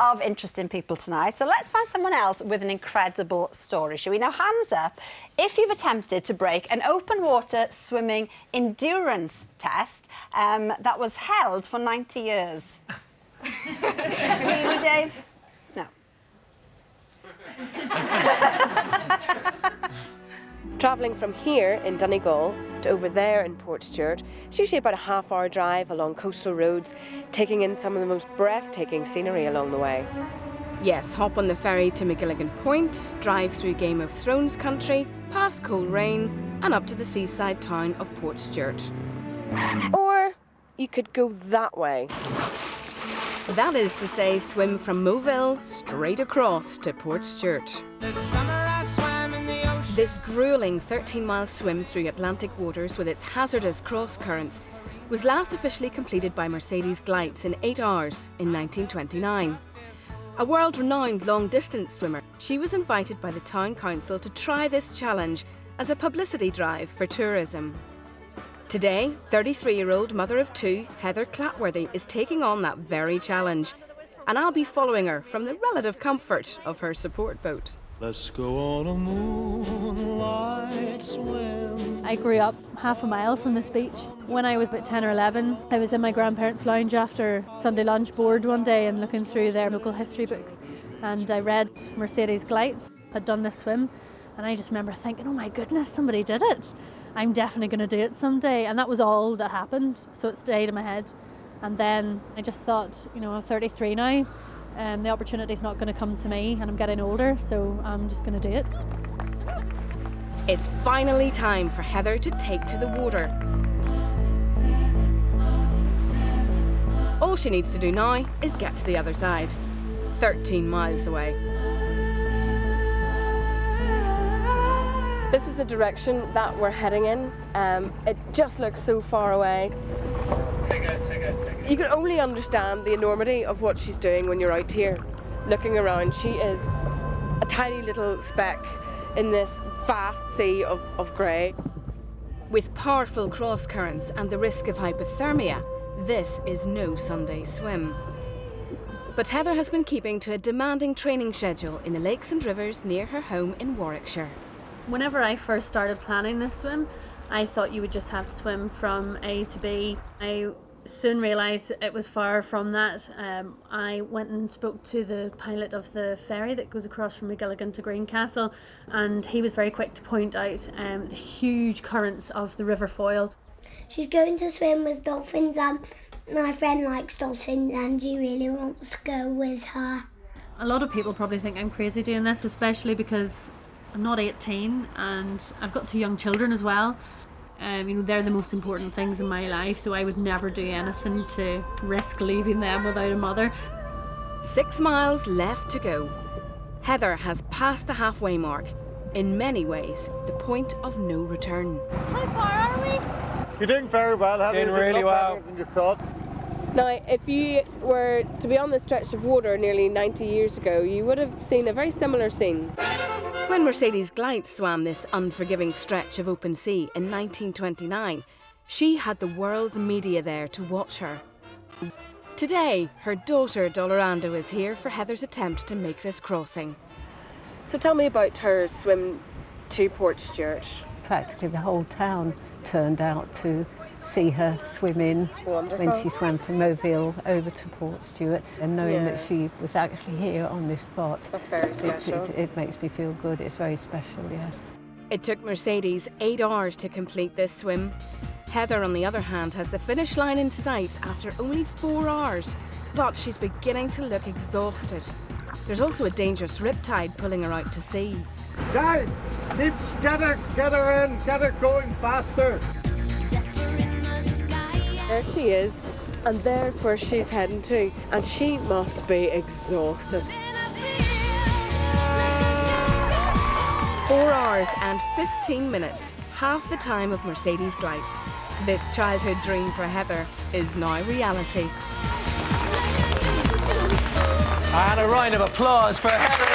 of interesting people tonight, so let's find someone else with an incredible story, shall we? Now, hands up if you've attempted to break an open water swimming endurance test that was held for 90 years. You, Dave? No. Travelling from here in Donegal to over there in Portstewart, it's usually about a half-hour drive along coastal roads, taking in some of the most breathtaking scenery along the way. Yes, hop on the ferry to McGilligan Point, drive through Game of Thrones country, past Coleraine and up to the seaside town of Portstewart. Or you could go that way. That is to say, swim from Moville straight across to Portstewart. This gruelling 13-mile swim through Atlantic waters with its hazardous cross currents was last officially completed by Mercedes Gleitz in 8 hours in 1929. A world-renowned long-distance swimmer, she was invited by the town council to try this challenge as a publicity drive for tourism. Today, 33-year-old mother of two, Heather Clatworthy, is taking on that very challenge, and I'll be following her from the relative comfort of her support boat. Let's go on a moonlight swim. I grew up half a mile from this beach. When I was about 10 or 11, I was in my grandparents' lounge after Sunday lunch, bored one day and looking through their local history books. And I read Mercedes Gleitz had done this swim. And I just remember thinking, oh my goodness, somebody did it. I'm definitely going to do it someday. And that was all that happened. So it stayed in my head. And then I just thought, you know, I'm 33 now. The opportunity's not going to come to me, and I'm getting older, so I'm just going to do it. It's finally time for Heather to take to the water. All she needs to do now is get to the other side, 13 miles away. This is the direction that we're heading in. It just looks so far away. You can only understand the enormity of what she's doing when you're out here looking around. She is a tiny little speck in this vast sea of grey. With powerful cross currents and the risk of hypothermia, this is no Sunday swim. But Heather has been keeping to a demanding training schedule in the lakes and rivers near her home in Warwickshire. Whenever I first started planning this swim, I thought you would just have to swim from A to B. I soon realised it was far from that. I went and spoke to the pilot of the ferry that goes across from McGilligan to Greencastle, and he was very quick to point out the huge currents of the River Foyle. She's going to swim with dolphins, and my friend likes dolphins and she really wants to go with her. A lot of people probably think I'm crazy doing this, especially because I'm not 18 and I've got 2 young children as well. You know, they're the most important things in my life, so I would never do anything to risk leaving them without a mother. 6 miles left to go. Heather has passed the halfway mark. In many ways, the point of no return. How far are we? You're doing very well, Heather. Doing really well. Better than you thought. Now, if you were to be on this stretch of water nearly 90 years ago, you would have seen a very similar scene. When Mercedes Gleitz swam this unforgiving stretch of open sea in 1929, she had the world's media there to watch her. Today, her daughter Dolorando is here for Heather's attempt to make this crossing. So tell me about her swim to Portstewart. Practically the whole town turned out to see her swimming. Wonderful. When she swam from Moville over to Portstewart, and knowing that she was actually here on this spot. That's very special. It makes me feel good. It's very special, yes. It took Mercedes 8 hours to complete this swim. Heather, on the other hand, has the finish line in sight after only 4 hours, but she's beginning to look exhausted. There's also a dangerous riptide pulling her out to sea. Guys, get her in, get her going faster. There she is, and there's where she's heading to, and she must be exhausted. 4 hours and 15 minutes, half the time of Mercedes Gleitz. This childhood dream for Heather is now reality. And a round of applause for Heather.